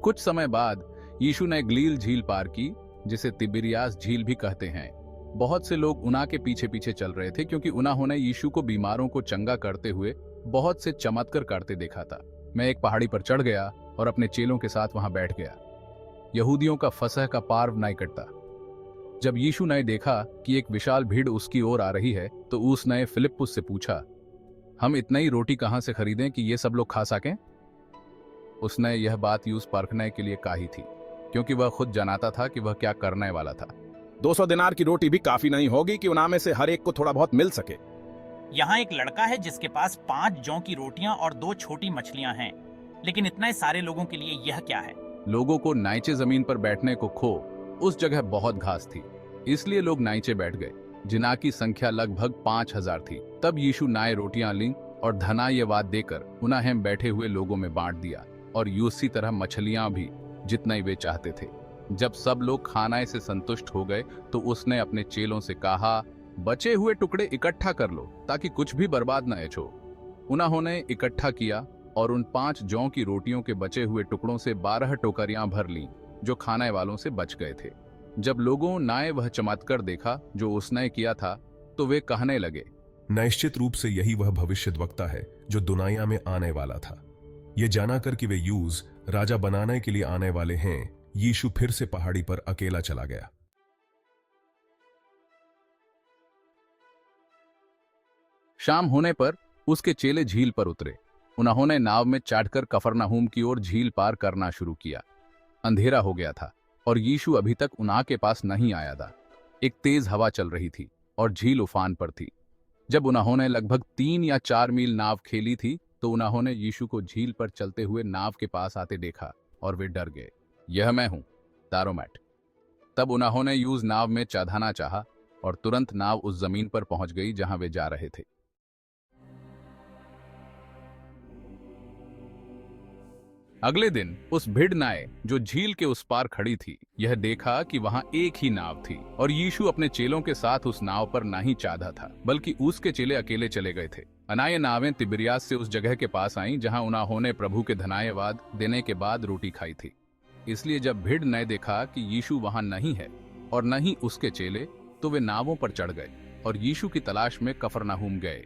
कुछ समय बाद यीशु ने गलील झील पार की, जिसे तिबिरियास झील भी कहते हैं। बहुत से लोग उना के पीछे पीछे चल रहे थे, क्योंकि उन्होंने यीशु को बीमारों को चंगा करते हुए बहुत से चमत्कार करते देखा था। मैं एक पहाड़ी पर चढ़ गया और अपने चेलों के साथ वहां बैठ गया। यहूदियों का फसह का पर्व निकटता। जब यीशु ने देखा कि एक विशाल भीड़ उसकी ओर आ रही है, तो उसने फिलिप्पुस से पूछा, हम इतना ही रोटी कहां से खरीदें कि ये सब लोग खा सकें? उसने यह बात यूस परखने के लिए कही थी, क्योंकि वह खुद जानता था कि वह क्या करने वाला था। 200 दिनार की रोटी भी काफी नहीं होगी कि उनमें से हर एक को थोड़ा बहुत मिल सके। यहाँ एक लड़का है जिसके पास 5 जौ की रोटियां और 2 छोटी मछलियां हैं, लेकिन इतने सारे लोगों के लिए यह क्या है? लोगों को नीचे जमीन पर बैठने को खो, उस जगह बहुत घास थी, इसलिए लोग नीचे बैठ गए, जिनकी संख्या लगभग 5000 थी। तब यीशु नाए रोटियां ली और धन्यवाद देकर उन्हें बैठे हुए लोगों में बांट दिया, और उसी तरह मछलियां भी, जितना ही वे चाहते थे। जब सब लोग खाने से संतुष्ट हो गए, तो उसने अपने चेलों से कहा, बचे हुए टुकड़े इकट्ठा कर लो, ताकि कुछ भी बर्बाद न हो। उन्होंने इकट्ठा किया और उन 5 जौ की रोटियों के बचे हुए टुकड़ों से 12 टोकरियां भर लीं, जो खाने वालों से बच गए थे। जब लोगों ने वह चमत्कार देखा जो उसने किया था, तो वे कहने लगे, निश्चित रूप से यही वह भविष्यद्वक्ता है जो दुनिया में आने वाला था। ये जाना कर कि वे यूज राजा बनाने के लिए आने वाले हैं, यीशु फिर से पहाड़ी पर अकेला चला गया। शाम होने पर उसके चेले झील पर उतरे। उन्होंने नाव में चढ़कर कफरनहूम की ओर झील पार करना शुरू किया। अंधेरा हो गया था और यीशु अभी तक उन्हा के पास नहीं आया था। एक तेज हवा चल रही थी और झील उफान पर थी। जब उन्होंने लगभग 3 या 4 मील नाव खेली थी, तो उन्होंने यीशु को झील पर चलते हुए नाव के पास आते देखा और वे डर गए। यह मैं हूं, तारोमैट। तब उन्होंने यूज नाव में चढ़ाना चाहा और तुरंत नाव उस जमीन पर पहुंच गई जहां वे जा रहे थे। अगले दिन उस भीड़ नाए जो झील के उस पार खड़ी थी, यह देखा कि वहां एक ही नाव थी, और यीशु अपने चेलों के साथ उस नाव पर नहीं चाहा था, बल्कि उसके चेले अकेले चले गए थे। अनाय नावें तिबिरियास से उस जगह के पास आईं जहां उन्होंने प्रभु के धन्यवाद देने के बाद रोटी खाई थी। इसलिए जब भीड़ ने देखा कि यीशु वहां नहीं है और न ही उसके चेले, तो वे नावों पर चढ़ गए और यीशु की तलाश में कफरनहूम गए।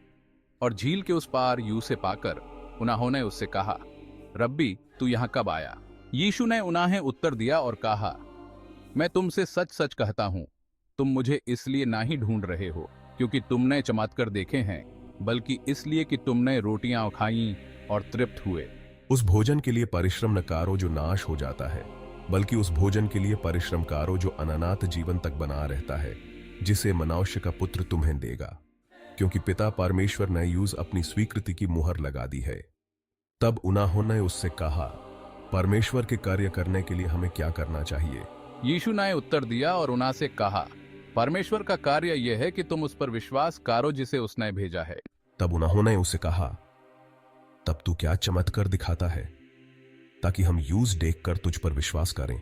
और झील के उस पार यूसे पाकर उन्होंने उससे कहा, रब्बी, तू यहाँ कब आया? यीशु ने उन्हें उत्तर दिया और कहा, मैं तुमसे सच सच कहता हूँ, तुम मुझे इसलिए ना ही ढूंढ रहे हो क्योंकि तुमने चमत्कार देखे हैं, बल्कि इसलिए कि तुमने रोटियां खाई और तृप्त हुए। उस भोजन के लिए परिश्रम न कारो जो नाश हो जाता है, बल्कि उस भोजन के लिए परिश्रम कारो जो अनंत जीवन तक बना रहता है, जिसे मनुष्य का पुत्र तुम्हें देगा, क्योंकि पिता परमेश्वर ने यूज अपनी स्वीकृति की मुहर लगा दी है। तब उन्होंने उससे कहा, परमेश्वर के कार्य करने के लिए हमें क्या करना चाहिए? यीशु ने उत्तर दिया और उनसे कहा, परमेश्वर का कार्य यह है कि तुम उस पर विश्वास करो जिसे उसने भेजा है। तब उन्होंने उससे कहा, तब तू क्या चमत्कार दिखाता है ताकि हम यूज देखकर तुझ पर विश्वास करें?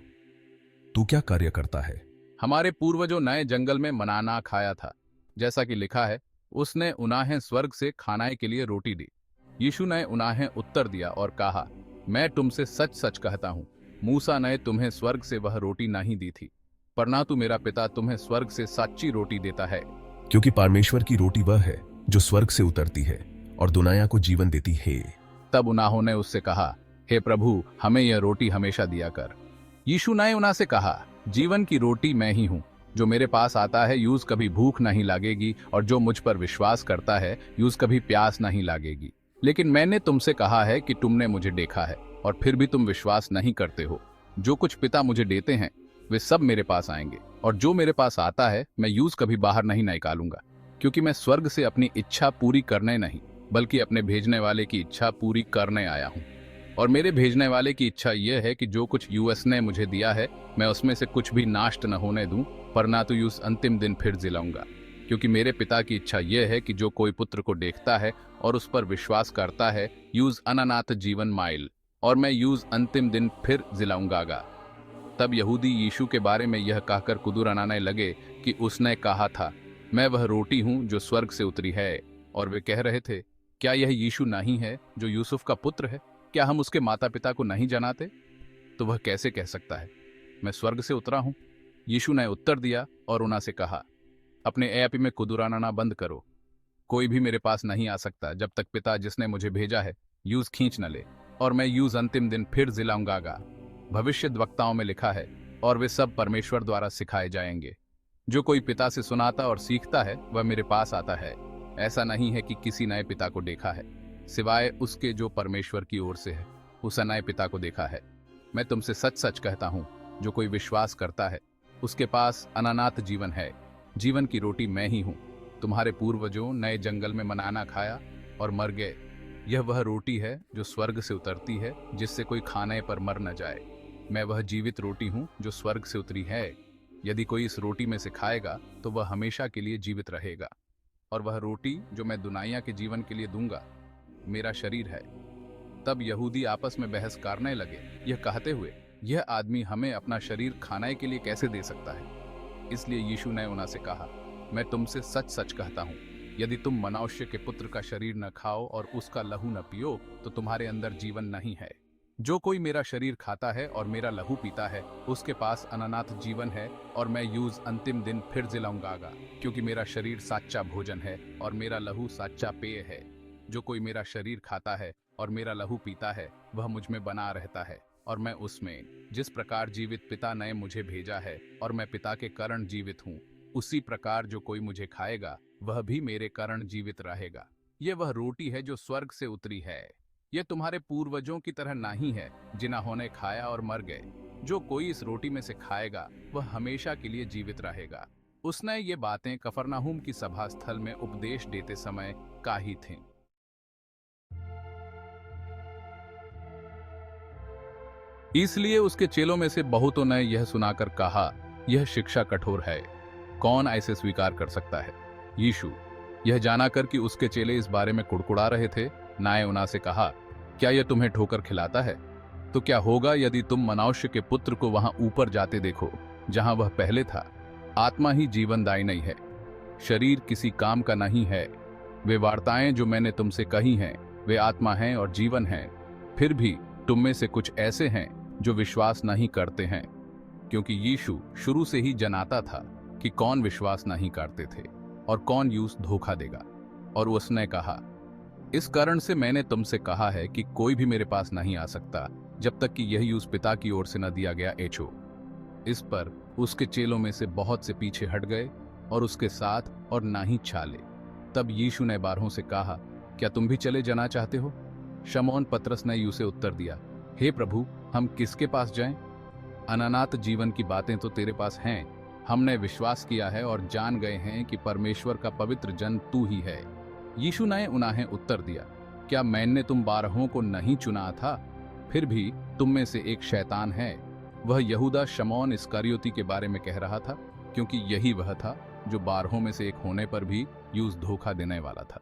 तू क्या कार्य करता है? हमारे पूर्वजों नए जंगल में मनाना खाया था, जैसा कि लिखा है, उसने उन्हें स्वर्ग से खाने के लिए रोटी दी। यीशु ने उन्हें उत्तर दिया और कहा, मैं तुमसे सच सच कहता हूँ, मूसा ने तुम्हें स्वर्ग से वह रोटी नहीं दी थी, परंतु मेरा पिता तुम्हें स्वर्ग से सच्ची रोटी देता है। क्योंकि परमेश्वर की रोटी वह है जो स्वर्ग से उतरती है और दुनिया को जीवन देती है। तब उन्होंने उससे कहा, हे प्रभु, हमें यह रोटी हमेशा दिया कर। यीशु ने उनसे कहा, जीवन की रोटी मैं ही हूँ। जो मेरे पास आता है, यूज कभी भूख नहीं लगेगी, और जो मुझ पर विश्वास करता है, यूज कभी प्यास नहीं लगेगी। लेकिन मैंने तुमसे कहा है कि तुमने मुझे देखा है और फिर भी तुम विश्वास नहीं करते हो। जो कुछ पिता मुझे देते हैं वे सब मेरे पास आएंगे, और जो मेरे पास आता है मैं यूज कभी बाहर नहीं निकालूंगा, क्योंकि मैं स्वर्ग से अपनी इच्छा पूरी करने नहीं, बल्कि अपने भेजने वाले की इच्छा पूरी करने आया हूँ। और मेरे भेजने वाले की इच्छा यह है कि जो कुछ यूएस ने मुझे दिया है, मैं उसमें से कुछ भी नाश न होने दूं, पर ना तो यूस अंतिम दिन फिर जिलाऊंगा। क्योंकि मेरे पिता की इच्छा यह है कि जो कोई पुत्र को देखता है और उस पर विश्वास करता है, यूज अनंत जीवन माइल, और मैं यूज अंतिम दिन फिर जिलाऊंगा। तब यहूदी यीशु के बारे में यह कहकर कुदुराने लगे कि उसने कहा था, मैं वह रोटी हूं जो स्वर्ग से उतरी है। और वे कह रहे थे, क्या यह यीशु नहीं है जो यूसुफ का पुत्र है? क्या हम उसके माता पिता को नहीं जानते? तो वह कैसे कह सकता है मैं स्वर्ग से उतरा हूं? यीशु ने उत्तर दिया और उनसे कहा, अपने ऐप में कुदुराना बंद करो। कोई भी मेरे पास नहीं आ सकता जब तक पिता जिसने मुझे भेजा है यूज खींच न ले, और मैं यूज अंतिम दिन फिर जिलाऊंगा। भविष्य वक्ताओं में लिखा है, और वे सब परमेश्वर द्वारा सिखाए जाएंगे। जो कोई पिता से सुनाता और सीखता है वह मेरे पास आता है। ऐसा नहीं है कि किसी नए पिता को देखा है, सिवाय उसके जो परमेश्वर की ओर से है, उस नए पिता को देखा है। मैं तुमसे सच सच कहता हूं, जो कोई विश्वास करता है उसके पास अनंत जीवन है। जीवन की रोटी मैं ही हूं। तुम्हारे पूर्वजों नए जंगल में मनाना खाया और मर गए। यह वह रोटी है जो स्वर्ग से उतरती है, जिससे कोई खाने पर मर न जाए। मैं वह जीवित रोटी हूं जो स्वर्ग से उतरी है। यदि कोई इस रोटी में से खाएगा तो वह हमेशा के लिए जीवित रहेगा, और वह रोटी जो मैं दुनिया के जीवन के लिए दूंगा मेरा शरीर है। तब यहूदी आपस में बहस करने लगे, यह कहते हुए, यह आदमी हमें अपना शरीर खाने के लिए कैसे दे सकता है? इसलिए यीशु ने उनसे कहा, मैं तुमसे सच सच कहता हूं, यदि तुम मनुष्य के पुत्र का शरीर न खाओ और उसका लहू न पियो तो तुम्हारे अंदर जीवन नहीं है। जो कोई मेरा शरीर खाता है और मेरा लहू पीता है उसके पास अनंत जीवन है, और मैं यूज अंतिम दिन फिर जिलाऊंगा, क्योंकि मेरा शरीर सच्चा भोजन है और मेरा लहू सच्चा पेय है। जो कोई मेरा शरीर खाता है और मेरा लहू पीता है वह मुझ में बना रहता है और मैं उसमें। जिस प्रकार जीवित पिता ने मुझे भेजा है और मैं पिता के कारण जीवित हूँ, उसी प्रकार जो कोई मुझे खाएगा वह भी मेरे कारण जीवित रहेगा। ये वह रोटी है जो स्वर्ग से उतरी है। ये तुम्हारे पूर्वजों की तरह नहीं है जिन्होंने खाया और मर गए। जो कोई इस रोटी में से खाएगा वह हमेशा के लिए जीवित रहेगा। उसने ये बातें कफरनाहूम की सभा स्थल में उपदेश देते समय कही थीं। इसलिए उसके चेलों में से बहुतों ने यह सुनाकर कहा, यह शिक्षा कठोर है, कौन ऐसे स्वीकार कर सकता है? यीशु यह जानाकर कि उसके चेले इस बारे में कुड़कुड़ा रहे थे, नाए उनसे कहा, क्या यह तुम्हें ठोकर खिलाता है? तो क्या होगा यदि तुम मनुष्य के पुत्र को वहां ऊपर जाते देखो जहां वह पहले था? आत्मा ही जीवनदायी नहीं है, शरीर किसी काम का नहीं है। वे वार्ताएं जो मैंने तुमसे कही हैं वे आत्मा हैं और जीवन हैं। फिर भी तुम में से कुछ ऐसे हैं जो विश्वास नहीं करते हैं, क्योंकि यीशु शुरू से ही जनाता था कि कौन विश्वास नहीं करते थे और कौन यूं धोखा देगा। और उसने कहा, इस कारण से मैंने तुमसे कहा है कि कोई भी मेरे पास नहीं आ सकता जब तक कि यह यूस पिता की ओर से न दिया गया एचो। इस पर उसके चेलों में से बहुत से पीछे हट गए और उसके साथ और ना ही छाले। तब यीशु ने 12 से कहा, क्या तुम भी चले जाना चाहते हो? शमौन पतरस ने यूसे उत्तर दिया, हे प्रभु, हम किसके पास जाएं? अनंत जीवन की बातें तो तेरे पास हैं। हमने विश्वास किया है और जान गए हैं कि परमेश्वर का पवित्र जन तू ही है। यीशु ने उन्हें उत्तर दिया, क्या मैंने तुम 12 को नहीं चुना था? फिर भी तुम में से एक शैतान है। वह यहूदा शमौन इस्करियोती के बारे में कह रहा था, क्योंकि यही वह था जो 12 में से एक होने पर भी यूं धोखा देने वाला था।